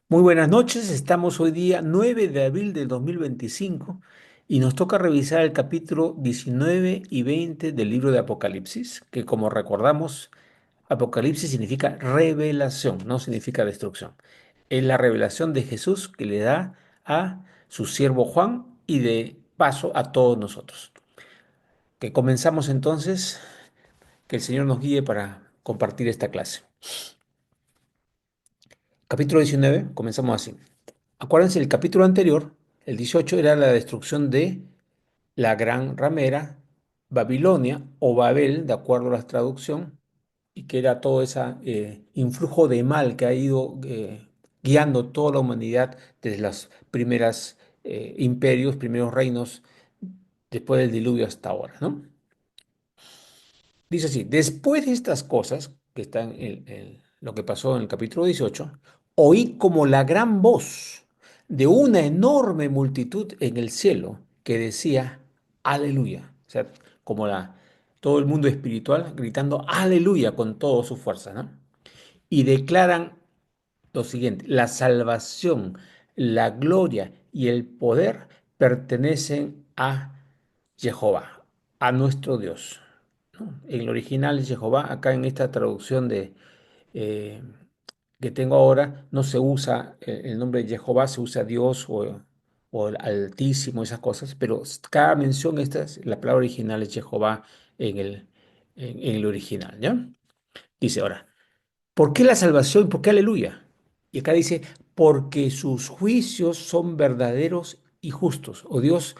Muy buenas noches, estamos hoy día 9 de abril del 2025 y nos toca revisar el capítulo 19 y 20 del libro de Apocalipsis, que como recordamos, Apocalipsis significa revelación, no significa destrucción. Es la revelación de Jesús que le da a su siervo Juan y de paso a todos nosotros. Que comenzamos entonces, que el Señor nos guíe para compartir esta clase. Capítulo 19, comenzamos así. Acuérdense, el capítulo anterior, el 18, era la destrucción de la gran ramera, Babilonia o Babel, de acuerdo a la traducción, y que era todo ese influjo de mal que ha ido guiando toda la humanidad desde los primeros imperios, primeros reinos, después del diluvio hasta ahora, ¿no? Dice así, después de estas cosas, que están en lo que pasó en el capítulo 18, oí como la gran voz de una enorme multitud en el cielo que decía, aleluya. O sea, como todo el mundo espiritual gritando, aleluya con toda su fuerza, ¿no? Y declaran lo siguiente, la salvación, la gloria y el poder pertenecen a Jehová, a nuestro Dios, ¿no? En el original es Jehová, acá en esta traducción eh, que tengo ahora no se usa el nombre de Jehová, se usa Dios o el Altísimo, esas cosas, pero cada mención, la palabra original es Jehová en el original, ¿ya? Dice ahora. ¿Por qué la salvación? ¿Por qué aleluya? Y acá dice, porque sus juicios son verdaderos y justos. O Dios,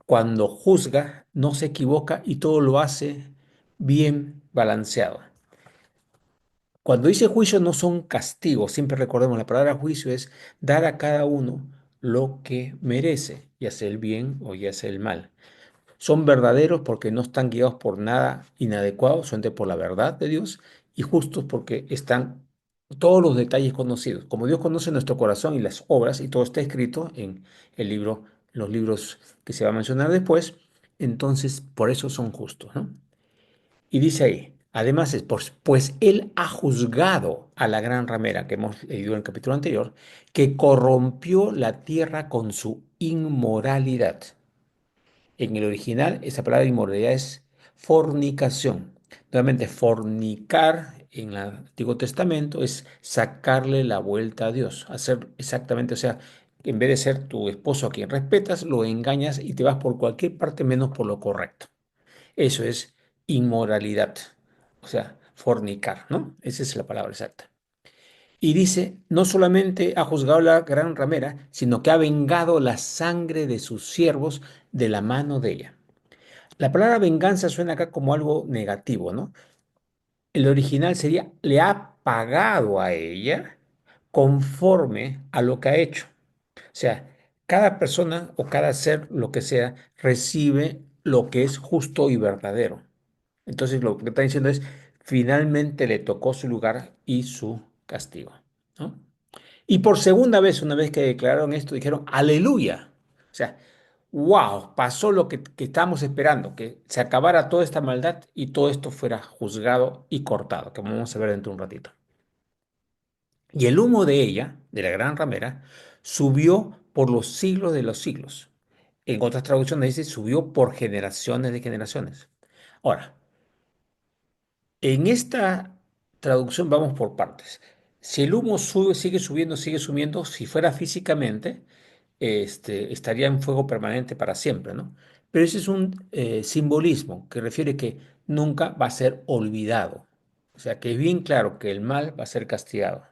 cuando juzga, no se equivoca y todo lo hace bien balanceado. Cuando dice juicio no son castigos, siempre recordemos, la palabra juicio es dar a cada uno lo que merece, ya sea el bien o ya sea el mal. Son verdaderos porque no están guiados por nada inadecuado, solamente por la verdad de Dios, y justos porque están todos los detalles conocidos. Como Dios conoce nuestro corazón y las obras, y todo está escrito en el libro, los libros que se va a mencionar después, entonces por eso son justos, ¿no? Y dice ahí, además es, pues Él ha juzgado a la gran ramera que hemos leído en el capítulo anterior, que corrompió la tierra con su inmoralidad. En el original, esa palabra inmoralidad es fornicación. Nuevamente, fornicar en el Antiguo Testamento es sacarle la vuelta a Dios, hacer exactamente, o sea, en vez de ser tu esposo a quien respetas, lo engañas y te vas por cualquier parte menos por lo correcto. Eso es inmoralidad, o sea, fornicar, ¿no? Esa es la palabra exacta. Y dice, no solamente ha juzgado la gran ramera, sino que ha vengado la sangre de sus siervos de la mano de ella. La palabra venganza suena acá como algo negativo, ¿no? El original sería, le ha pagado a ella conforme a lo que ha hecho. O sea, cada persona o cada ser, lo que sea, recibe lo que es justo y verdadero. Entonces lo que está diciendo es, finalmente le tocó su lugar y su castigo, ¿no? Y por segunda vez, una vez que declararon esto, dijeron, aleluya. O sea, wow, pasó lo que estábamos esperando, que se acabara toda esta maldad y todo esto fuera juzgado y cortado, como vamos a ver dentro de un ratito. Y el humo de ella, de la gran ramera, subió por los siglos de los siglos. En otras traducciones dice, subió por generaciones de generaciones. Ahora, en esta traducción vamos por partes. Si el humo sube, sigue subiendo, si fuera físicamente, estaría en fuego permanente para siempre, ¿no? Pero ese es un simbolismo que refiere que nunca va a ser olvidado. O sea, que es bien claro que el mal va a ser castigado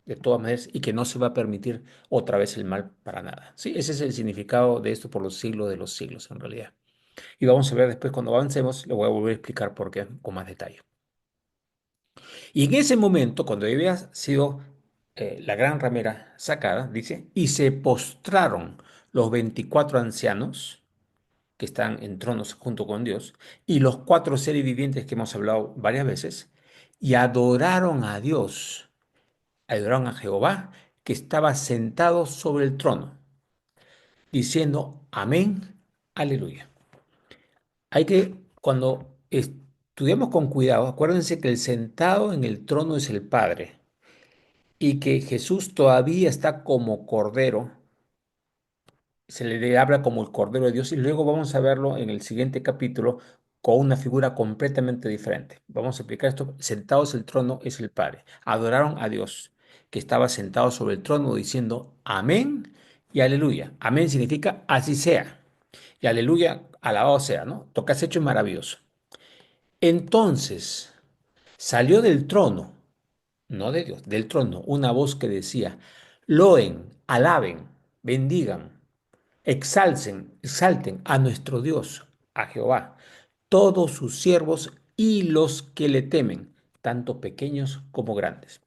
de todas maneras y que no se va a permitir otra vez el mal para nada. Sí, ese es el significado de esto por los siglos de los siglos, en realidad. Y vamos a ver después, cuando avancemos, lo voy a volver a explicar por qué con más detalle. Y en ese momento, cuando había sido la gran ramera sacada, dice, y se postraron los 24 ancianos que están en tronos junto con Dios, y los cuatro seres vivientes que hemos hablado varias veces, y adoraron a Jehová, que estaba sentado sobre el trono, diciendo, amén, aleluya. Hay que, cuando estudiamos con cuidado, acuérdense que el sentado en el trono es el Padre. y que Jesús todavía está como Cordero, se le habla como el Cordero de Dios y luego vamos a verlo en el siguiente capítulo con una figura completamente diferente. Vamos a explicar esto. Sentados el trono es el Padre. Adoraron a Dios que estaba sentado sobre el trono diciendo amén y aleluya. Amén significa así sea y aleluya, alabado sea, ¿no? Lo que has hecho es maravilloso. Entonces salió del trono, no de Dios, del trono, una voz que decía, loen, alaben, bendigan, exalten a nuestro Dios, a Jehová, todos sus siervos y los que le temen, tanto pequeños como grandes.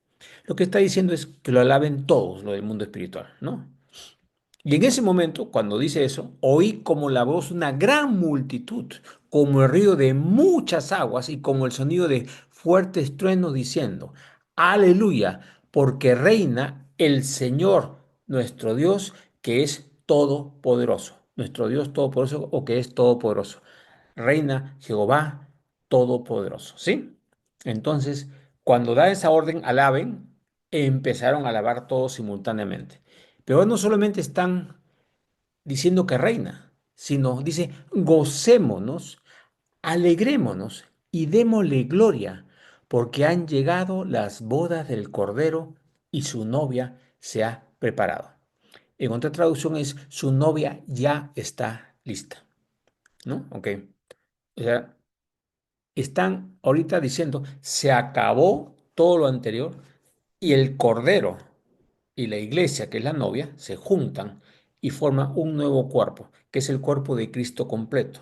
Lo que está diciendo es que lo alaben todos, lo del mundo espiritual, ¿no? Y en ese momento, cuando dice eso, oí como la voz de una gran multitud, como el río de muchas aguas y como el sonido de fuertes truenos diciendo, aleluya, porque reina el Señor nuestro Dios, que es todopoderoso. Nuestro Dios todopoderoso o que es todopoderoso. Reina Jehová todopoderoso, ¿sí? Entonces, cuando da esa orden, alaben, empezaron a alabar todos simultáneamente. Pero no solamente están diciendo que reina, sino dice, gocémonos, alegrémonos y démosle gloria, porque han llegado las bodas del Cordero y su novia se ha preparado. En otra traducción es, su novia ya está lista, ¿no? Ok. O sea, están ahorita diciendo, se acabó todo lo anterior y el Cordero y la iglesia, que es la novia, se juntan y forman un nuevo cuerpo, que es el cuerpo de Cristo completo.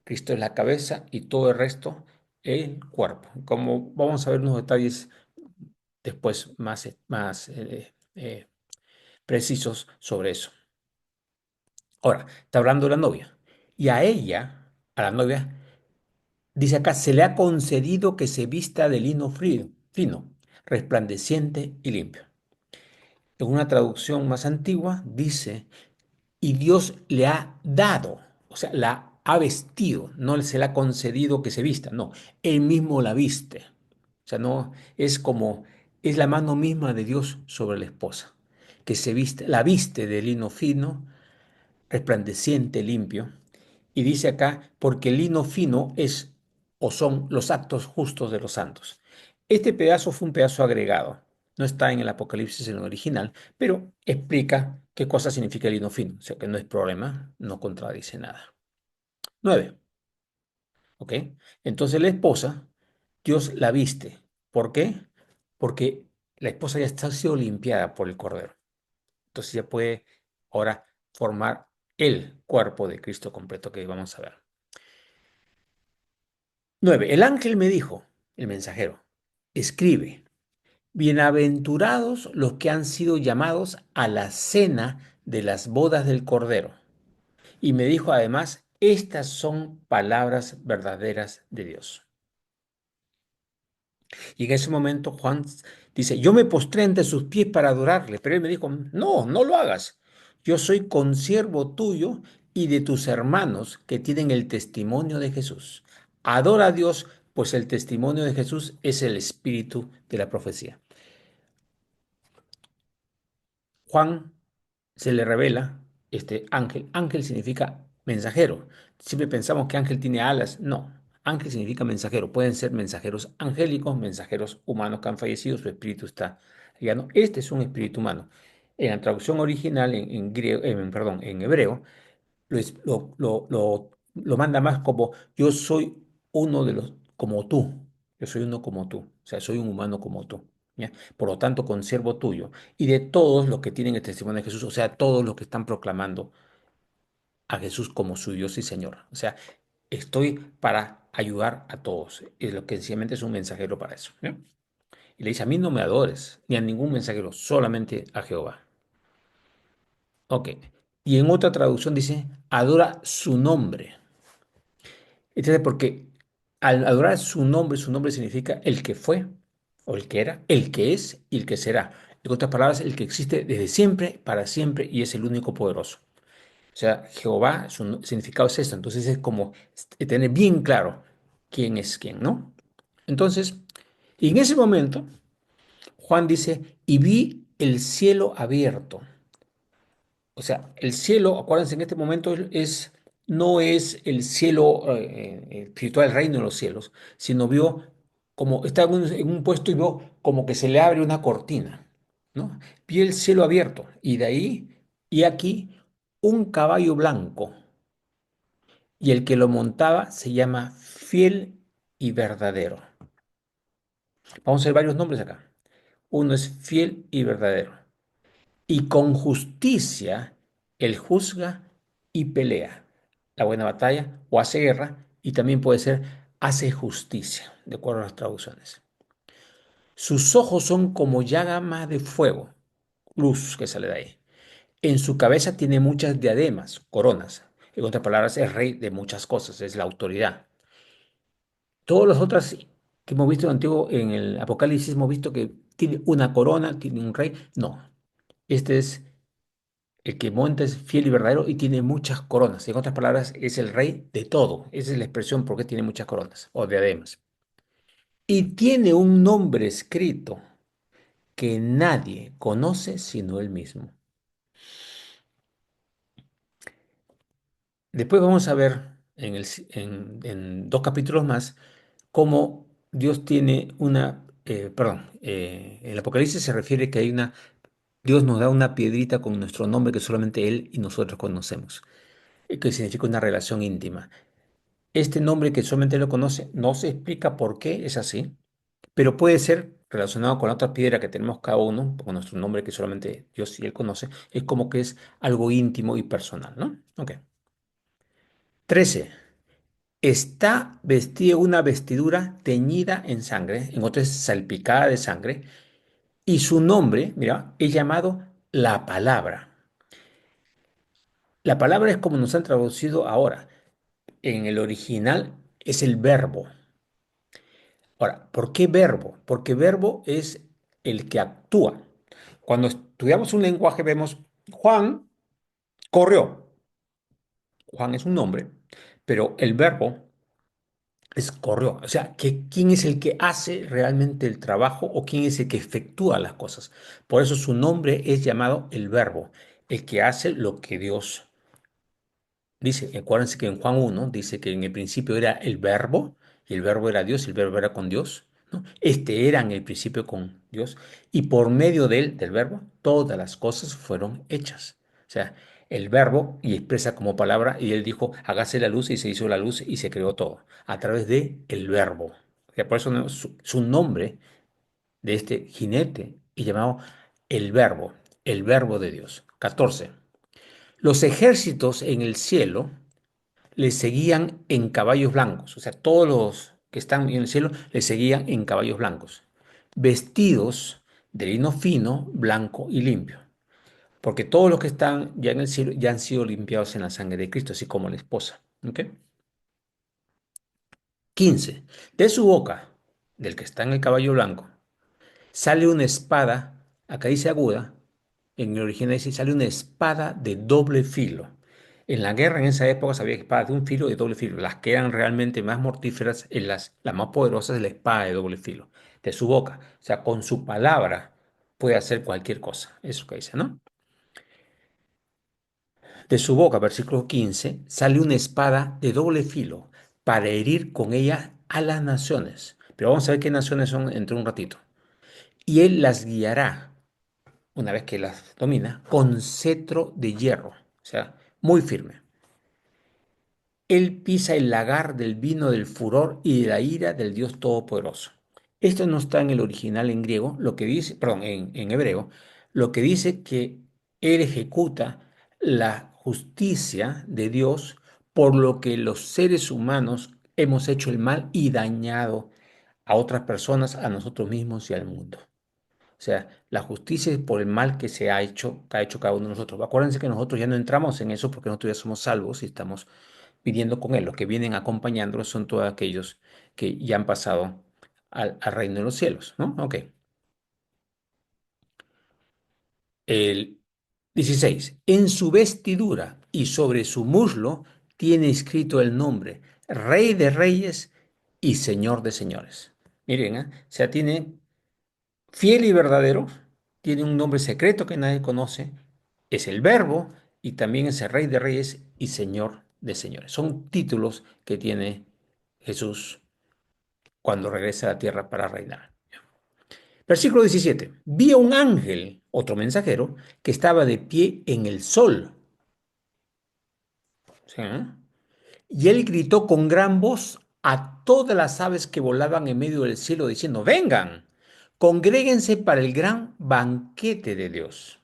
Cristo es la cabeza y todo el resto el cuerpo. Como vamos a ver unos detalles después más precisos sobre eso. Ahora, está hablando de la novia. Y a ella, a la novia, dice acá, se le ha concedido que se vista de lino fino, resplandeciente y limpio. En una traducción más antigua dice y Dios le ha dado, o sea, la ha vestido, no se le ha concedido que se vista, no, él mismo la viste. O sea, no es como, es la mano misma de Dios sobre la esposa, que se viste, la viste de lino fino, resplandeciente, limpio. Y dice acá, porque el lino fino es o son los actos justos de los santos. Este pedazo fue un pedazo agregado. No está en el Apocalipsis en el original, pero explica qué cosa significa el lino fino. O sea que no es problema, no contradice nada. 9. ¿Ok? Entonces la esposa, Dios la viste. ¿Por qué? Porque la esposa ya está sido limpiada por el Cordero. Entonces ya puede ahora formar el cuerpo de Cristo completo que vamos a ver. 9. El ángel me dijo, el mensajero, escribe, bienaventurados los que han sido llamados a la cena de las bodas del Cordero. Y me dijo además, estas son palabras verdaderas de Dios. Y en ese momento Juan dice, yo me postré ante sus pies para adorarle, pero él me dijo, no, no lo hagas. Yo soy consiervo tuyo y de tus hermanos que tienen el testimonio de Jesús. Adora a Dios, pues el testimonio de Jesús es el espíritu de la profecía. Juan se le revela este ángel. Ángel significa mensajero. Siempre pensamos que ángel tiene alas. No, ángel significa mensajero. Pueden ser mensajeros angélicos, mensajeros humanos que han fallecido, su espíritu está ya no. Este es un espíritu humano. En la traducción original, perdón, en hebreo, lo manda más como yo soy uno de los, como tú. Yo soy uno como tú. O sea, soy un humano como tú. ¿Ya? Por lo tanto, consiervo tuyo y de todos los que tienen el testimonio de Jesús, o sea, todos los que están proclamando a Jesús como su Dios y Señor. O sea, estoy para ayudar a todos. Y lo que sencillamente es un mensajero para eso. ¿Ya? Y le dice, a mí no me adores, ni a ningún mensajero, solamente a Jehová. Ok. Y en otra traducción dice, adora su nombre. Entonces, porque al adorar su nombre significa el que fue, o el que era, el que es y el que será. En otras palabras, el que existe desde siempre, para siempre, y es el único poderoso. O sea, Jehová, significado es esto. Entonces es como tener bien claro quién es quién, ¿no? Entonces, y en ese momento, Juan dice, y vi el cielo abierto. O sea, el cielo, acuérdense, en este momento no es el cielo espiritual, el reino de los cielos, sino vio como está en un puesto y vio como que se le abre una cortina, ¿no? Vio el cielo abierto y de ahí, y aquí, un caballo blanco y el que lo montaba se llama Fiel y Verdadero. Vamos a ver varios nombres acá. Uno es Fiel y Verdadero. Y con justicia él juzga y pelea la buena batalla o hace guerra y también puede ser hace justicia, de acuerdo a las traducciones. Sus ojos son como llamas de fuego, luz que sale de ahí. En su cabeza tiene muchas diademas, coronas. En otras palabras, es rey de muchas cosas, es la autoridad. Todas las otras que hemos visto en el Antiguo, en el Apocalipsis, hemos visto que tiene una corona, tiene un rey. No, este es el que monta es fiel y verdadero y tiene muchas coronas. En otras palabras, es el rey de todo. Esa es la expresión por qué tiene muchas coronas o diademas. Y tiene un nombre escrito que nadie conoce sino él mismo. Después vamos a ver en dos capítulos más cómo Dios tiene el Apocalipsis se refiere que Dios nos da una piedrita con nuestro nombre que solamente Él y nosotros conocemos, que significa una relación íntima. Este nombre que solamente lo conoce, no se explica por qué es así, pero puede ser relacionado con la otra piedra que tenemos cada uno, con nuestro nombre que solamente Dios y Él conoce, es como que es algo íntimo y personal, ¿no? Ok. 13. Está vestido una vestidura teñida en sangre, en otras salpicada de sangre, y su nombre, mira, es llamado la palabra. La palabra es como nos han traducido ahora. En el original es el verbo. Ahora, ¿por qué verbo? Porque verbo es el que actúa. Cuando estudiamos un lenguaje vemos Juan corrió. Juan es un nombre, pero el verbo es corrió. O sea, ¿quién es el que hace realmente el trabajo o quién es el que efectúa las cosas? Por eso su nombre es llamado el verbo, el que hace lo que Dios dice. Acuérdense que en Juan 1 dice que en el principio era el verbo, y el verbo era Dios, y el verbo era con Dios, ¿no? Este era en el principio con Dios, y por medio de él, del verbo, todas las cosas fueron hechas. O sea, el verbo y expresa como palabra, y él dijo, hágase la luz, y se hizo la luz, y se creó todo, a través de el verbo. O sea, por eso su nombre de este jinete es llamado el verbo de Dios. 14. Los ejércitos en el cielo le seguían en caballos blancos, o sea, todos los que están en el cielo le seguían en caballos blancos, vestidos de lino fino, blanco y limpio, porque todos los que están ya en el cielo ya han sido limpiados en la sangre de Cristo, así como la esposa. ¿Ok? 15. De su boca, del que está en el caballo blanco, sale una espada, acá dice aguda, en el original dice, sale una espada de doble filo. En la guerra en esa época se había espadas de un filo y de doble filo. Las que eran realmente más mortíferas, las más poderosas, es la espada de doble filo, de su boca. O sea, con su palabra puede hacer cualquier cosa. Eso que dice, ¿no? De su boca, versículo 15, sale una espada de doble filo para herir con ella a las naciones. Pero vamos a ver qué naciones son entre un ratito. Y él las guiará una vez que las domina, con cetro de hierro, o sea, muy firme. Él pisa el lagar del vino del furor y de la ira del Dios Todopoderoso. Esto no está en el original en griego, lo que dice, perdón, en hebreo, lo que dice que él ejecuta la justicia de Dios por lo que los seres humanos hemos hecho el mal y dañado a otras personas, a nosotros mismos y al mundo. O sea, la justicia es por el mal que ha hecho cada uno de nosotros. Acuérdense que nosotros ya no entramos en eso porque nosotros ya somos salvos y estamos viviendo con Él. Los que vienen acompañándolos son todos aquellos que ya han pasado al reino de los cielos, ¿no? Ok. El 16. En su vestidura y sobre su muslo tiene escrito el nombre Rey de Reyes y Señor de Señores. Miren, ¿eh? O sea, tiene fiel y verdadero, tiene un nombre secreto que nadie conoce, es el Verbo y también es el Rey de Reyes y Señor de Señores. Son títulos que tiene Jesús cuando regresa a la tierra para reinar. Versículo 17. Vi a un ángel, otro mensajero, que estaba de pie en el sol. ¿Sí? Y él gritó con gran voz a todas las aves que volaban en medio del cielo, diciendo, vengan, congréguense para el gran banquete de Dios.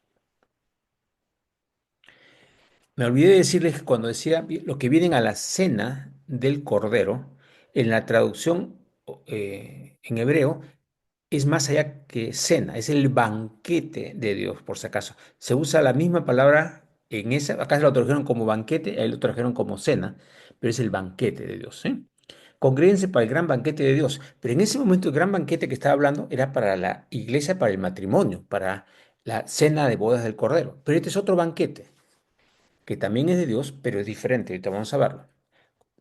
Me olvidé de decirles que cuando decía lo que vienen a la cena del Cordero, en la traducción en hebreo, es más allá que cena, es el banquete de Dios, por si acaso. Se usa la misma palabra en esa, acá se lo tradujeron como banquete, ahí lo tradujeron como cena, pero es el banquete de Dios, ¿sí? Congréguense para el gran banquete de Dios. Pero en ese momento el gran banquete que estaba hablando era para la iglesia, para el matrimonio, para la cena de bodas del Cordero. Pero este es otro banquete, que también es de Dios, pero es diferente. Ahorita vamos a verlo.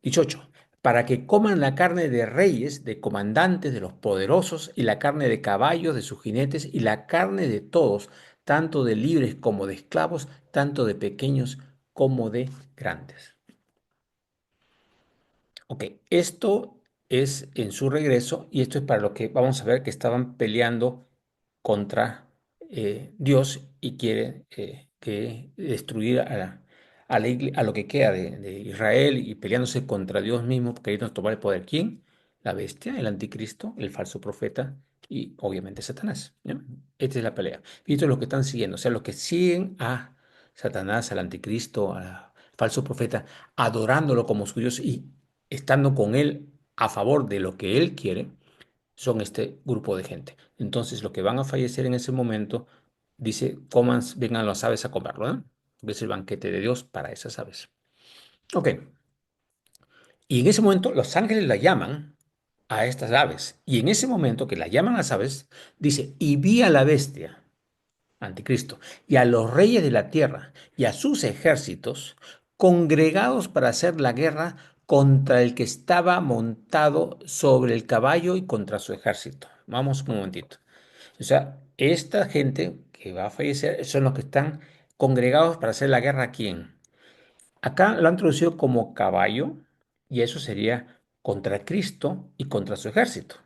18. Para que coman la carne de reyes, de comandantes, de los poderosos, y la carne de caballos, de sus jinetes, y la carne de todos, tanto de libres como de esclavos, tanto de pequeños como de grandes. Ok, esto es en su regreso, y esto es para lo que vamos a ver que estaban peleando contra Dios y quiere que destruir a lo que queda de Israel y peleándose contra Dios mismo, queriendo tomar el poder. ¿Quién? La bestia, el anticristo, el falso profeta y obviamente Satanás. ¿Ya? Esta es la pelea. Y esto es lo que están siguiendo, o sea, los que siguen a Satanás, al anticristo, al falso profeta, adorándolo como su Dios y estando con él a favor de lo que él quiere son este grupo de gente. Entonces, los que van a fallecer en ese momento, dice, coman, vengan las aves a comerlo, ¿no? Es el banquete de Dios para esas aves. Ok, y en ese momento los ángeles la llaman a estas aves. Y en ese momento que la llaman las aves, dice, y vi a la bestia, anticristo, y a los reyes de la tierra y a sus ejércitos congregados para hacer la guerra contra el que estaba montado sobre el caballo y contra su ejército. Vamos un momentito. O sea, esta gente que va a fallecer son los que están congregados para hacer la guerra a quién. Acá lo han traducido como caballo y eso sería contra Cristo y contra su ejército.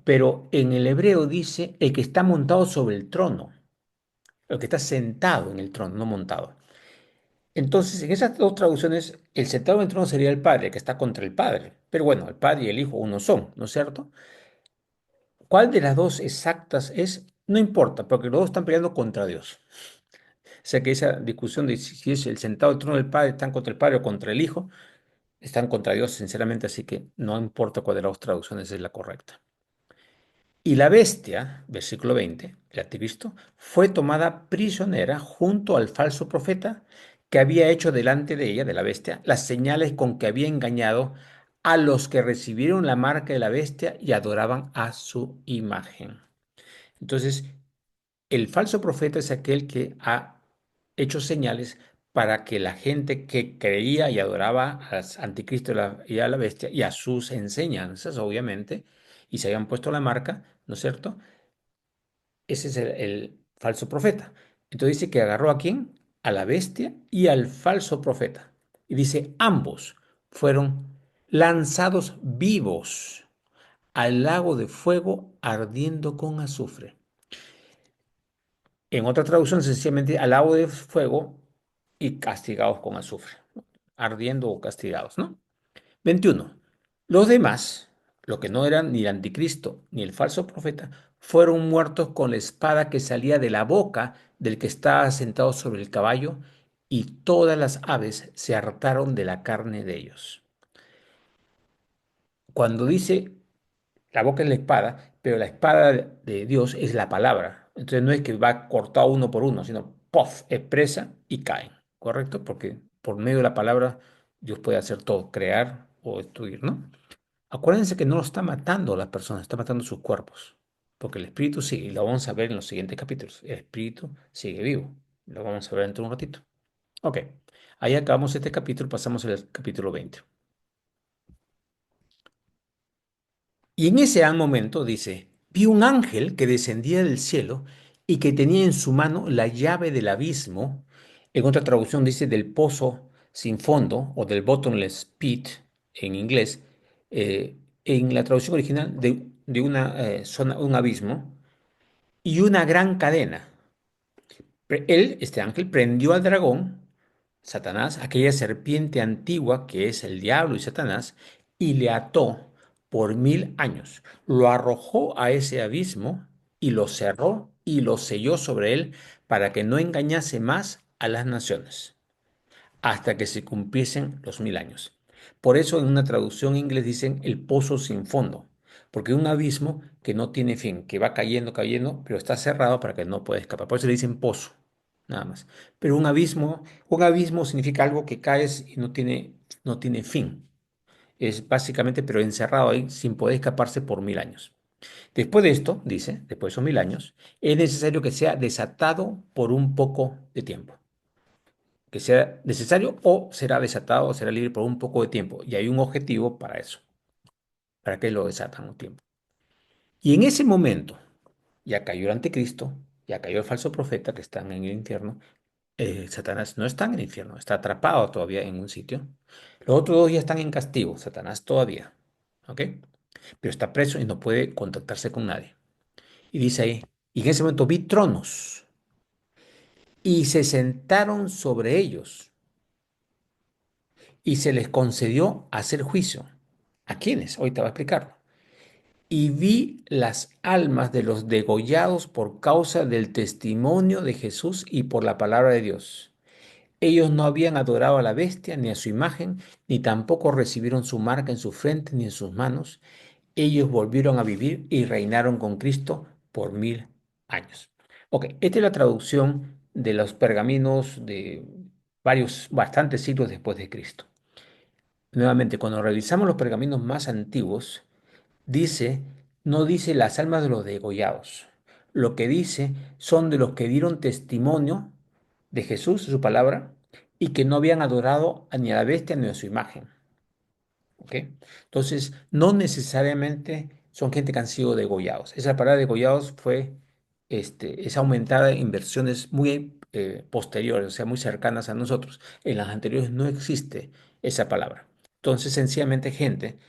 Pero en el hebreo dice el que está montado sobre el trono, el que está sentado en el trono, no montado. Entonces, en esas dos traducciones, el sentado en el trono sería el Padre, que está contra el Padre. Pero bueno, el Padre y el Hijo uno son, ¿no es cierto? ¿Cuál de las dos exactas es? No importa, porque los dos están peleando contra Dios. O sea que esa discusión de si es el sentado al trono del Padre, están contra el Padre o contra el Hijo, están contra Dios, sinceramente, así que no importa cuál de las dos traducciones es la correcta. Y la bestia, versículo 20, el anticristo, fue tomada prisionera junto al falso profeta que había hecho delante de ella, de la bestia, las señales con que había engañado a los que recibieron la marca de la bestia y adoraban a su imagen. Entonces, el falso profeta es aquel que ha hecho señales para que la gente que creía y adoraba al anticristo y a la bestia y a sus enseñanzas, obviamente, y se habían puesto la marca, ¿no es cierto? Ese es el falso profeta. Entonces dice que agarró a quién? A la bestia y al falso profeta. Y dice, ambos fueron lanzados vivos al lago de fuego ardiendo con azufre. En otra traducción, sencillamente al lago de fuego y castigados con azufre, ¿no? Ardiendo o castigados, ¿no? 21. Los demás, los que no eran ni el anticristo ni el falso profeta, fueron muertos con la espada que salía de la boca del que estaba sentado sobre el caballo, y todas las aves se hartaron de la carne de ellos. Cuando dice la boca es la espada, pero la espada de Dios es la palabra. Entonces no es que va cortado uno por uno, sino ¡pof! Expresa y caen, ¿correcto? Porque por medio de la palabra Dios puede hacer todo, crear o destruir, ¿no? Acuérdense que no lo está matando a las personas, está matando sus cuerpos, porque el espíritu sigue, y lo vamos a ver en los siguientes capítulos. El espíritu sigue vivo, lo vamos a ver dentro de un ratito. Ok, ahí acabamos este capítulo, pasamos al capítulo 20. Y en ese momento dice, Vi un ángel que descendía del cielo y que tenía en su mano la llave del abismo. En otra traducción dice del pozo sin fondo o del bottomless pit en inglés. En la traducción original de una zona, un abismo y una gran cadena. Él, este ángel, prendió al dragón, Satanás, aquella serpiente antigua que es el diablo y Satanás, y le ató por 1000 años. Lo arrojó a ese abismo y lo cerró y lo selló sobre él para que no engañase más a las naciones hasta que se cumpliesen los 1000 años. Por eso en una traducción en inglés dicen el pozo sin fondo, porque es un abismo que no tiene fin, que va cayendo, cayendo, pero está cerrado para que no pueda escapar. Por eso le dicen pozo, nada más. Pero un abismo significa algo que caes y no tiene fin. Es básicamente, pero encerrado ahí sin poder escaparse por 1000 años. Después de esto, dice, después de esos 1000 años, es necesario que sea desatado por un poco de tiempo que sea necesario o será desatado o será libre por un poco de tiempo. Y hay un objetivo para eso, para que lo desatan un tiempo. Y en ese momento ya cayó el anticristo, ya cayó el falso profeta que están en el infierno. Satanás no está en el infierno, está atrapado todavía en un sitio. Los otros dos ya están en castigo, Satanás todavía, ¿ok? Pero está preso y no puede contactarse con nadie. Y dice ahí, y en ese momento vi tronos y se sentaron sobre ellos y se les concedió hacer juicio. ¿A quiénes? Hoy te voy a explicarlo. Y vi las almas de los degollados por causa del testimonio de Jesús y por la palabra de Dios. Ellos no habían adorado a la bestia ni a su imagen, ni tampoco recibieron su marca en su frente ni en sus manos. Ellos volvieron a vivir y reinaron con Cristo por 1000 años. Ok, esta es la traducción de los pergaminos de bastantes siglos después de Cristo. Nuevamente, cuando revisamos los pergaminos más antiguos, dice, no dice las almas de los degollados. Lo que dice son de los que dieron testimonio de Jesús, de su palabra, y que no habían adorado ni a la bestia ni a su imagen. ¿Ok? Entonces, no necesariamente son gente que han sido degollados. Esa palabra degollados es aumentada en versiones muy posteriores, o sea, muy cercanas a nosotros. En las anteriores no existe esa palabra. Entonces, sencillamente gente,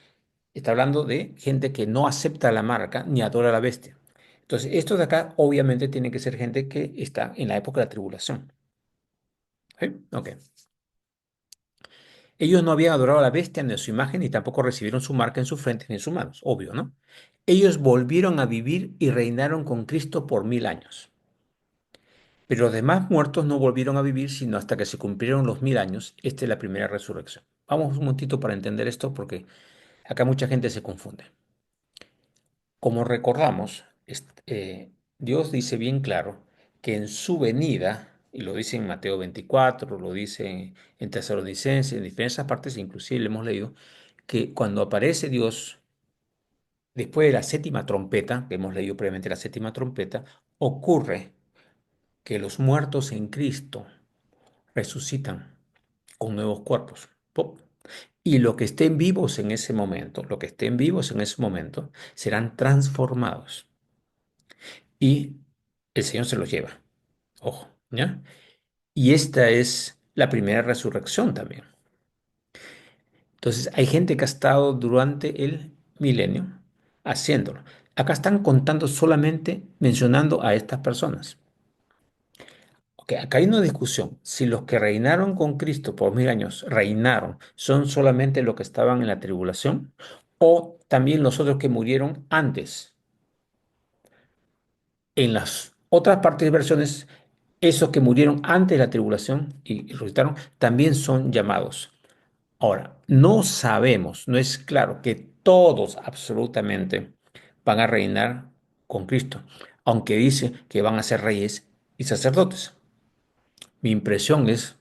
está hablando de gente que no acepta la marca ni adora a la bestia. Entonces, estos de acá obviamente tienen que ser gente que está en la época de la tribulación. ¿Sí? Ok. Ellos no habían adorado a la bestia ni a su imagen, ni tampoco recibieron su marca en su frente ni en sus manos, obvio, ¿no? Ellos volvieron a vivir y reinaron con Cristo por 1000 años. Pero los demás muertos no volvieron a vivir sino hasta que se cumplieron los 1000 años. Esta es la primera resurrección. Vamos un momentito para entender esto porque acá mucha gente se confunde. Como recordamos, Dios dice bien claro que en su venida, y lo dice en Mateo 24, lo dice en Tesalonicenses, en diferentes partes, inclusive le hemos leído, que cuando aparece Dios después de la séptima trompeta, que hemos leído previamente la séptima trompeta, ocurre que los muertos en Cristo resucitan con nuevos cuerpos. ¡Pop! Y los que estén vivos en ese momento, los que estén vivos en ese momento, serán transformados y el Señor se los lleva. Ojo, ¿ya? Y esta es la primera resurrección también. Entonces, hay gente que ha estado durante el milenio haciéndolo. Acá están contando solamente mencionando a estas personas. Ok, acá hay una discusión. Si los que reinaron con Cristo por 1000 años reinaron, son solamente los que estaban en la tribulación o también los otros que murieron antes. En las otras partes de versiones, esos que murieron antes de la tribulación y resucitaron también son llamados. Ahora, no sabemos, no es claro que todos absolutamente van a reinar con Cristo, aunque dice que van a ser reyes y sacerdotes. Mi impresión es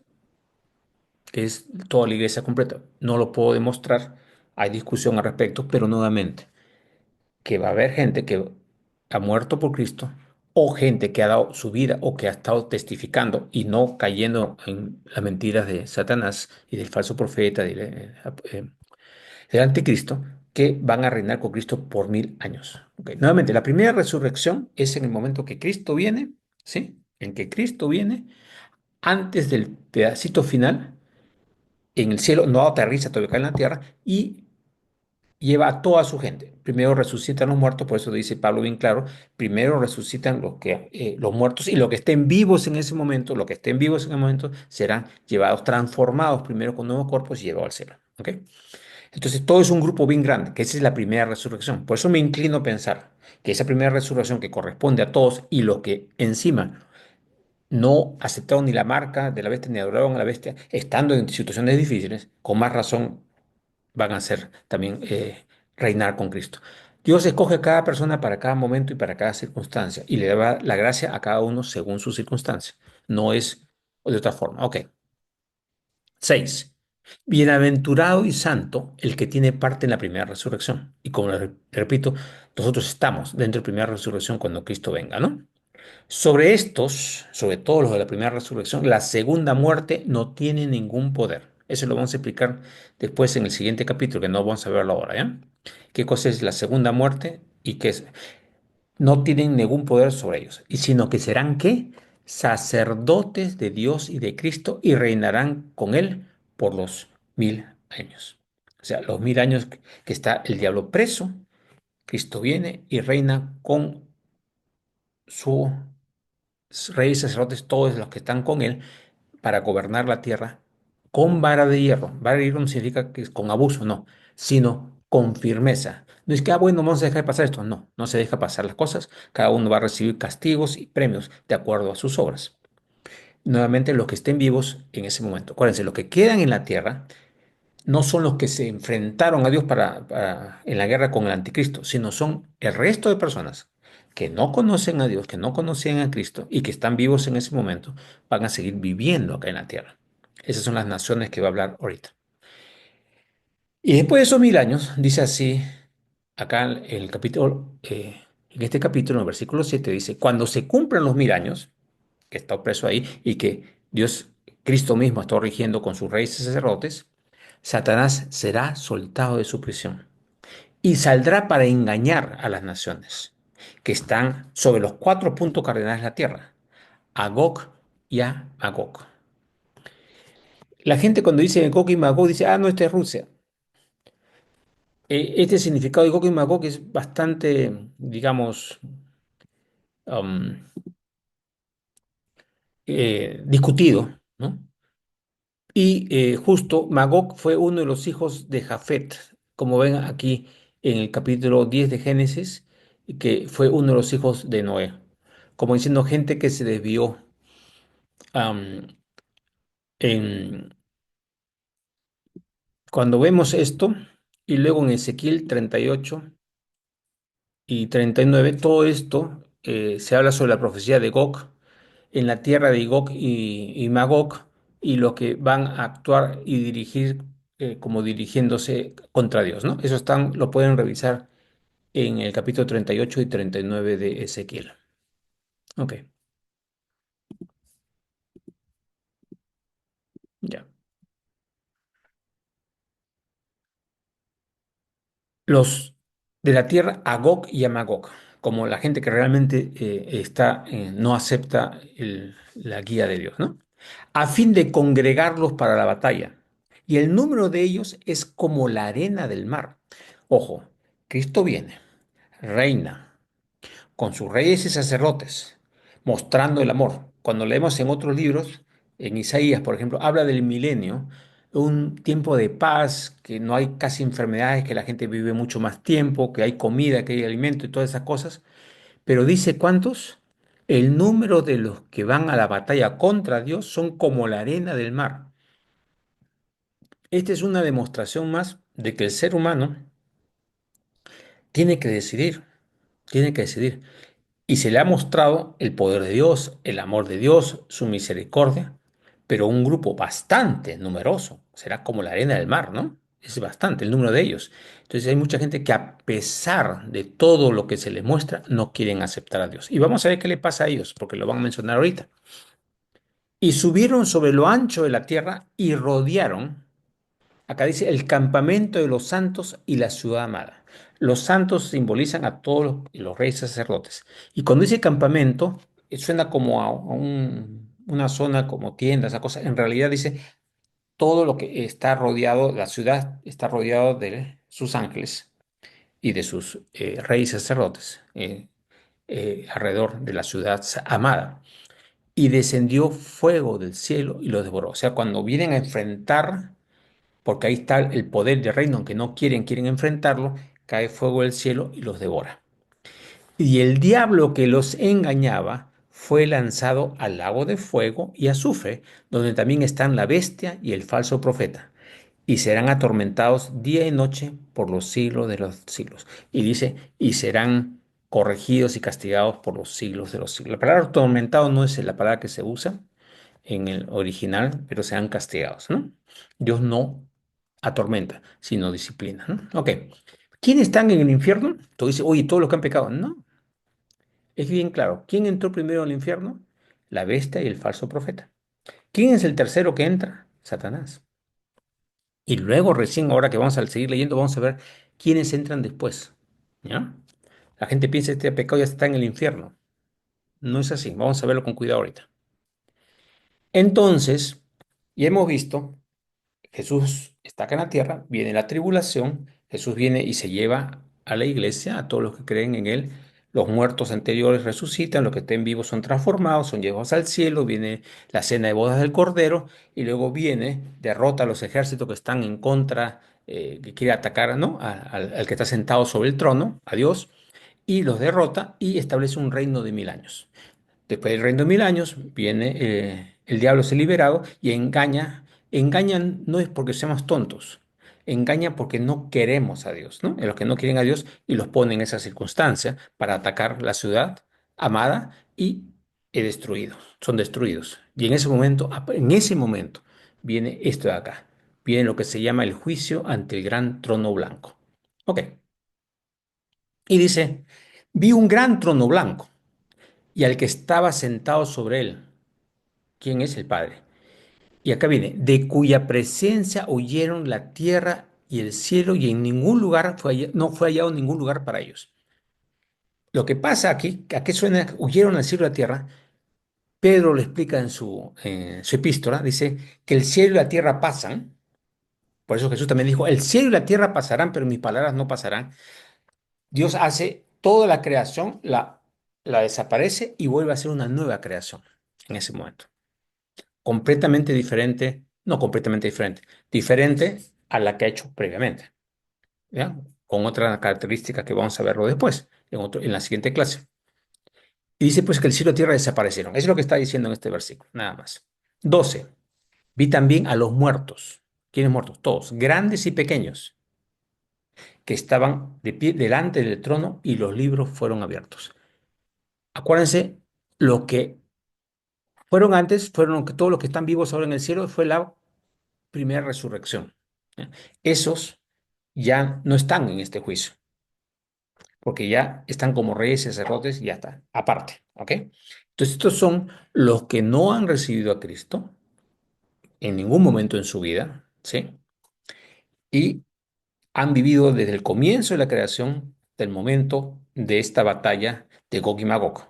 que es toda la iglesia completa. No lo puedo demostrar, hay discusión al respecto, pero nuevamente, que va a haber gente que ha muerto por Cristo o gente que ha dado su vida o que ha estado testificando y no cayendo en las mentiras de Satanás y del falso profeta, del anticristo, que van a reinar con Cristo por 1000 años. Ok, nuevamente, la primera resurrección es en el momento que Cristo viene, ¿sí? En que Cristo viene, antes del pedacito final, en el cielo, no aterriza, todavía cae en la tierra, y lleva a toda su gente. Primero resucitan los muertos, por eso dice Pablo bien claro, primero resucitan los muertos y los que estén vivos en ese momento, los que estén vivos en el momento, serán llevados, transformados primero con nuevos cuerpos y llevados al cielo. ¿Ok? Entonces, todo es un grupo bien grande, que esa es la primera resurrección. Por eso me inclino a pensar que esa primera resurrección que corresponde a todos y los que encima no aceptaron ni la marca de la bestia ni adoraron a la bestia, estando en situaciones difíciles, con más razón van a ser también reinar con Cristo. Dios escoge a cada persona para cada momento y para cada circunstancia y le da la gracia a cada uno según su circunstancia. No es de otra forma. Ok. 6. Bienaventurado y santo el que tiene parte en la primera resurrección. Y como repito, nosotros estamos dentro de la primera resurrección cuando Cristo venga, ¿no? Sobre estos, sobre todos los de la primera resurrección, la segunda muerte no tiene ningún poder. Eso lo vamos a explicar después en el siguiente capítulo, que no vamos a verlo ahora, ¿ya? ¿Qué cosa es la segunda muerte y qué es? No tienen ningún poder sobre ellos, y sino que serán ¿qué? Sacerdotes de Dios y de Cristo y reinarán con él por los 1000 años. O sea, los 1000 años que está el diablo preso, Cristo viene y reina con su reyes, sacerdotes, todos los que están con él, para gobernar la tierra con vara de hierro. Vara de hierro no significa que es con abuso, no, sino con firmeza. No es que, bueno, vamos a dejar de pasar esto. No, no se deja pasar las cosas. Cada uno va a recibir castigos y premios de acuerdo a sus obras. Nuevamente, los que estén vivos en ese momento. Acuérdense, los que quedan en la tierra no son los que se enfrentaron a Dios en la guerra con el anticristo, sino son el resto de personas que no conocen a Dios, que no conocían a Cristo y que están vivos en ese momento, van a seguir viviendo acá en la tierra. Esas son las naciones que va a hablar ahorita. Y después de esos 1000 años, dice así, acá en el capítulo, en este capítulo, en el versículo 7, dice, cuando se cumplan los 1000 años, que está preso ahí y que Dios, Cristo mismo está rigiendo con sus reyes y sacerdotes, Satanás será soltado de su prisión y saldrá para engañar a las naciones que están sobre los 4 puntos cardinales de la tierra, a Gog y a Magog. La gente cuando dice Gog y Magog dice, no, esta es Rusia. Este significado de Gog y Magog es bastante, digamos, um, discutido, ¿no? Y justo Magog fue uno de los hijos de Jafet, como ven aquí en el capítulo 10 de Génesis, que fue uno de los hijos de Noé, como diciendo gente que se desvió. am, en, Cuando vemos esto, y luego en Ezequiel 38 y 39, todo esto se habla sobre la profecía de Gog en la tierra de Gog y Magog y lo que van a actuar y dirigir como dirigiéndose contra Dios, ¿no? Eso lo pueden revisar en el capítulo 38 y 39 de Ezequiel. Ok, ya. Los de la tierra a Gog y a Magog, como la gente que realmente no acepta la guía de Dios, ¿no? A fin de congregarlos para la batalla. Y el número de ellos es como la arena del mar. Ojo, Cristo viene, reina con sus reyes y sacerdotes, mostrando el amor. Cuando leemos en otros libros, en Isaías, por ejemplo, habla del milenio, un tiempo de paz, que no hay casi enfermedades, que la gente vive mucho más tiempo, que hay comida, que hay alimento y todas esas cosas. Pero dice cuántos, el número de los que van a la batalla contra Dios son como la arena del mar. Esta es una demostración más de que el ser humano tiene que decidir, tiene que decidir. Y se le ha mostrado el poder de Dios, el amor de Dios, su misericordia, pero un grupo bastante numeroso, será como la arena del mar, ¿no? Es bastante el número de ellos. Entonces hay mucha gente que a pesar de todo lo que se les muestra, no quieren aceptar a Dios. Y vamos a ver qué le pasa a ellos, porque lo van a mencionar ahorita. Y subieron sobre lo ancho de la tierra y rodearon. Acá dice el campamento de los santos y la ciudad amada. Los santos simbolizan a todos los reyes sacerdotes. Y cuando dice campamento, suena como a una zona como tiendas, a cosas. En realidad dice todo lo que está rodeado, la ciudad está rodeado de sus ángeles y de sus reyes sacerdotes alrededor de la ciudad amada. Y descendió fuego del cielo y los devoró. O sea, cuando vienen a enfrentar, porque ahí está el poder del reino, aunque no quieren enfrentarlo, cae fuego del cielo y los devora. Y el diablo que los engañaba fue lanzado al lago de fuego y azufre, donde también están la bestia y el falso profeta, y serán atormentados día y noche por los siglos de los siglos. Y dice, y serán corregidos y castigados por los siglos de los siglos. La palabra atormentado no es la palabra que se usa en el original, pero serán castigados, ¿no? Dios no atormenta, sino disciplina, ¿no? Ok. ¿Quiénes están en el infierno? Tú dices, oye, todos los que han pecado. No, es bien claro. ¿Quién entró primero al infierno? La bestia y el falso profeta. ¿Quién es el tercero que entra? Satanás. Y luego recién, ahora que vamos a seguir leyendo, vamos a ver quiénes entran después. ¿Ya? La gente piensa que este pecado ya está en el infierno. No es así. Vamos a verlo con cuidado ahorita. Entonces, ya hemos visto, Jesús está acá en la tierra, viene la tribulación, Jesús viene y se lleva a la iglesia, a todos los que creen en él. Los muertos anteriores resucitan, los que estén vivos son transformados, son llevados al cielo, viene la cena de bodas del Cordero y luego viene, derrota a los ejércitos que están en contra, que quiere atacar, ¿no? Al que está sentado sobre el trono, a Dios, y los derrota y establece un reino de 1000 años. Después del reino de 1000 años, viene el diablo es liberado y engaña. Engañan no es porque seamos tontos, engaña porque no queremos a Dios, ¿no? En los que no quieren a Dios y los pone en esa circunstancia para atacar la ciudad amada y destruidos, son destruidos. Y en ese momento, viene esto de acá, viene lo que se llama el juicio ante el gran trono blanco. Ok, y dice, vi un gran trono blanco y al que estaba sentado sobre él. ¿Quién es el Padre? Y acá viene, de cuya presencia huyeron la tierra y el cielo y en ningún lugar no fue hallado ningún lugar para ellos. Lo que pasa aquí, ¿a qué suena? Huyeron al cielo y la tierra. Pedro lo explica en su epístola, dice que el cielo y la tierra pasan. Por eso Jesús también dijo, el cielo y la tierra pasarán, pero mis palabras no pasarán. Dios hace toda la creación, la desaparece y vuelve a hacer una nueva creación en ese momento. Completamente diferente, no completamente diferente, diferente a la que ha hecho previamente, ¿ya? Con otra característica que vamos a verlo después, en la siguiente clase. Y dice pues que el cielo y tierra desaparecieron. Eso es lo que está diciendo en este versículo, nada más. 12. Vi también a los muertos. ¿Quiénes muertos? Todos, grandes y pequeños, que estaban de pie delante del trono y los libros fueron abiertos. Acuérdense, lo que fueron antes, fueron todos los que están vivos ahora en el cielo, fue la primera resurrección. ¿Ya? Esos ya no están en este juicio, porque ya están como reyes y sacerdotes y ya está, aparte, ¿ok? Entonces, estos son los que no han recibido a Cristo en ningún momento en su vida, ¿sí? Y han vivido desde el comienzo de la creación del momento de esta batalla de Gog y Magog.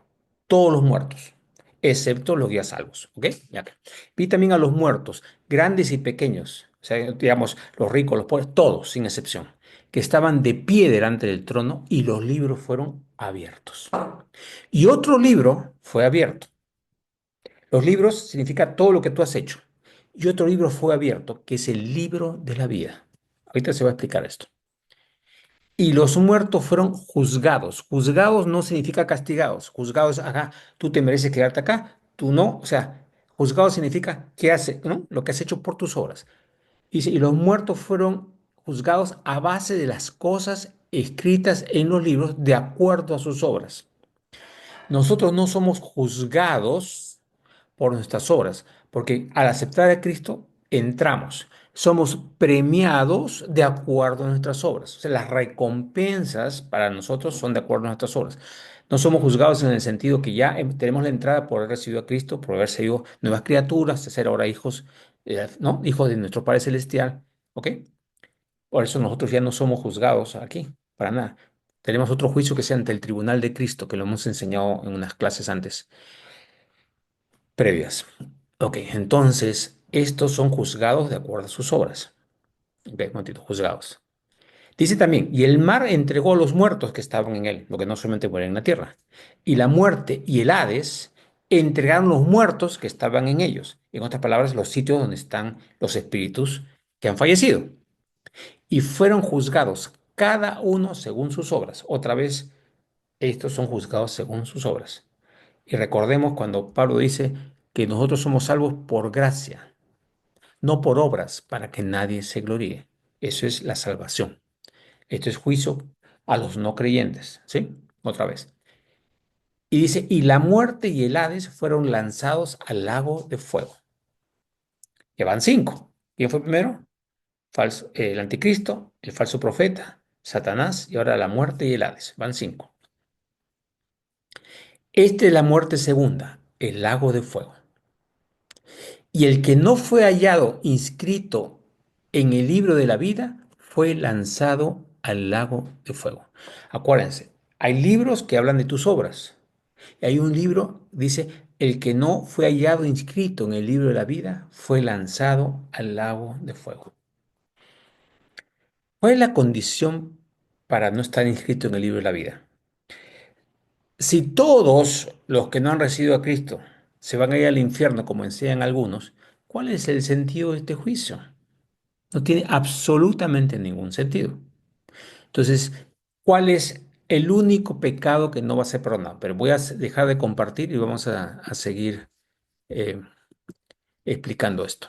Todos los muertos, excepto los ya salvos. ¿Ok? Ya acá. Vi también a los muertos, grandes y pequeños, o sea, digamos, los ricos, los pobres, todos, sin excepción, que estaban de pie delante del trono y los libros fueron abiertos. Y otro libro fue abierto. Los libros significa todo lo que tú has hecho. Y otro libro fue abierto, que es el libro de la vida. Ahorita se va a explicar esto. Y los muertos fueron juzgados. Juzgados no significa castigados. Juzgados, acá, tú te mereces quedarte acá, tú no. O sea, juzgado significa qué hace, ¿no? Lo que has hecho por tus obras. Dice, y los muertos fueron juzgados a base de las cosas escritas en los libros de acuerdo a sus obras. Nosotros no somos juzgados por nuestras obras, porque al aceptar a Cristo entramos. Somos premiados de acuerdo a nuestras obras. O sea, las recompensas para nosotros son de acuerdo a nuestras obras. No somos juzgados en el sentido que ya tenemos la entrada por haber recibido a Cristo, por haber sido nuevas criaturas, de ser ahora hijos, ¿no? Hijos de nuestro Padre Celestial. ¿Ok? Por eso nosotros ya no somos juzgados aquí, para nada. Tenemos otro juicio que sea ante el tribunal de Cristo, que lo hemos enseñado en unas clases antes, previas. Ok, entonces, estos son juzgados de acuerdo a sus obras. Ok, un momentito, juzgados. Dice también, y el mar entregó a los muertos que estaban en él, lo que no solamente mueren en la tierra. Y la muerte y el Hades entregaron los muertos que estaban en ellos. En otras palabras, los sitios donde están los espíritus que han fallecido. Y fueron juzgados cada uno según sus obras. Otra vez, estos son juzgados según sus obras. Y recordemos cuando Pablo dice que nosotros somos salvos por gracia, no por obras, para que nadie se gloríe. Eso es la salvación. Esto es juicio a los no creyentes, ¿sí? Otra vez. Y dice, y la muerte y el Hades fueron lanzados al lago de fuego. Ya van cinco. ¿Quién fue primero? El anticristo, el falso profeta, Satanás y ahora la muerte y el Hades. Van cinco. Esta es la muerte segunda, el lago de fuego. Y el que no fue hallado inscrito en el libro de la vida fue lanzado al lago de fuego. Acuérdense, hay libros que hablan de tus obras. Y hay un libro, dice, el que no fue hallado inscrito en el libro de la vida fue lanzado al lago de fuego. ¿Cuál es la condición para no estar inscrito en el libro de la vida? Si todos los que no han recibido a Cristo se van a ir al infierno, como enseñan algunos, ¿cuál es el sentido de este juicio? No tiene absolutamente ningún sentido. Entonces, ¿cuál es el único pecado que no va a ser perdonado? Pero voy a dejar de compartir y vamos a seguir eh, explicando esto.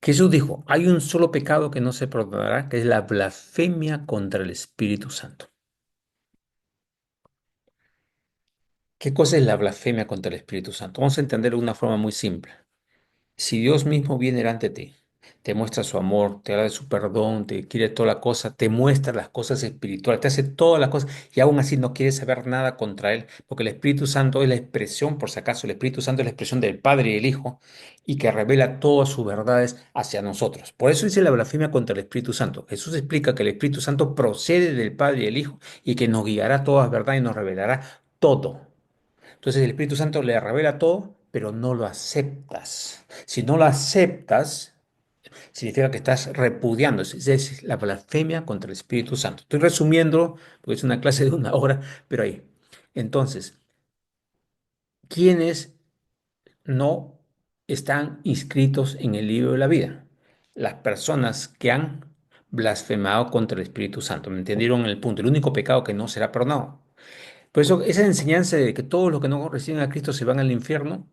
Jesús dijo, hay un solo pecado que no se perdonará, que es la blasfemia contra el Espíritu Santo. ¿Qué cosa es la blasfemia contra el Espíritu Santo? Vamos a entenderlo de una forma muy simple. Si Dios mismo viene delante de ti, te muestra su amor, te habla de su perdón, te quiere toda la cosa, te muestra las cosas espirituales, te hace todas las cosas y aún así no quieres saber nada contra Él, porque el Espíritu Santo es la expresión, por si acaso, el Espíritu Santo es la expresión del Padre y el Hijo y que revela todas sus verdades hacia nosotros. Por eso dice la blasfemia contra el Espíritu Santo. Jesús explica que el Espíritu Santo procede del Padre y el Hijo y que nos guiará a todas verdades y nos revelará todo. Entonces el Espíritu Santo le revela todo, pero no lo aceptas. Si no lo aceptas, significa que estás repudiando. Es la blasfemia contra el Espíritu Santo. Estoy resumiendo, porque es una clase de una hora, pero ahí. Entonces, ¿quiénes no están inscritos en el libro de la vida? Las personas que han blasfemado contra el Espíritu Santo. ¿Me entendieron el punto? El único pecado que no será perdonado. Por eso, esa enseñanza de que todos los que no reciben a Cristo se van al infierno.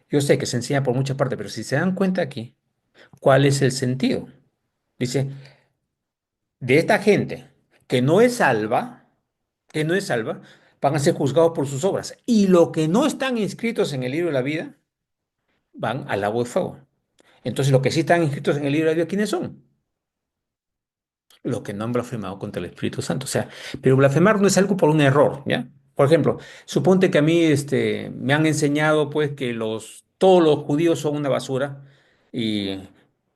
Yo sé que se enseña por muchas partes, pero si se dan cuenta aquí, ¿cuál es el sentido? Dice, de esta gente que no es salva, van a ser juzgados por sus obras. Y los que no están inscritos en el libro de la vida, van al lago de fuego. Entonces, los que sí están inscritos en el libro de la vida, ¿quiénes son? Los que no han blasfemado contra el Espíritu Santo. O sea, pero blasfemar no es algo por un error, ¿ya? Por ejemplo, suponte que a mí me han enseñado pues que todos los judíos son una basura y,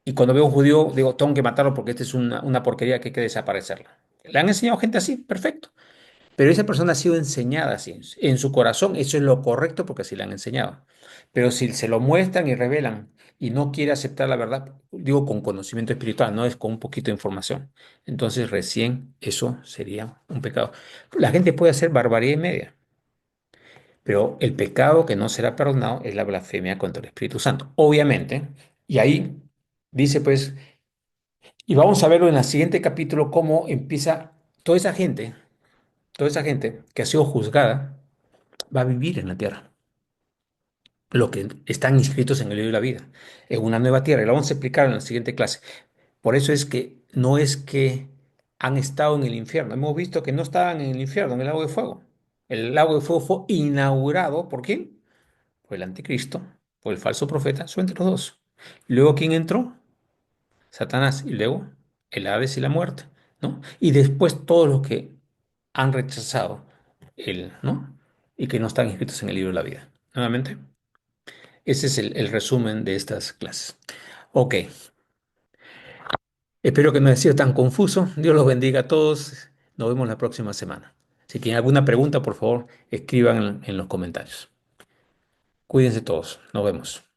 y cuando veo un judío digo, tengo que matarlo porque esta es una porquería que hay que desaparecerla. Le han enseñado gente así, perfecto. Pero esa persona ha sido enseñada así. En su corazón eso es lo correcto porque así le han enseñado. Pero si se lo muestran y revelan y no quiere aceptar la verdad, digo con conocimiento espiritual, no es con un poquito de información, entonces recién eso sería un pecado. La gente puede hacer barbaridad y media, pero el pecado que no será perdonado es la blasfemia contra el Espíritu Santo. Obviamente, y ahí dice pues, y vamos a verlo en el siguiente capítulo, cómo empieza toda esa gente, toda esa gente que ha sido juzgada va a vivir en la tierra, los que están inscritos en el libro de la vida, en una nueva tierra. Y lo vamos a explicar en la siguiente clase. Por eso es que no es que han estado en el infierno. Hemos visto que no estaban en el infierno, en el lago de fuego. El lago de fuego fue inaugurado ¿por quién? Por el anticristo, por el falso profeta, son entre los dos. Luego, ¿quién entró? Satanás. Y luego, el Hades y la muerte, ¿no? Y después todos los que han rechazado ¿no? Y que no están inscritos en el libro de la vida. Nuevamente. Ese es el resumen de estas clases. Ok, espero que no haya sido tan confuso. Dios los bendiga a todos. Nos vemos la próxima semana. Si tienen alguna pregunta, por favor, escriban en los comentarios. Cuídense todos. Nos vemos.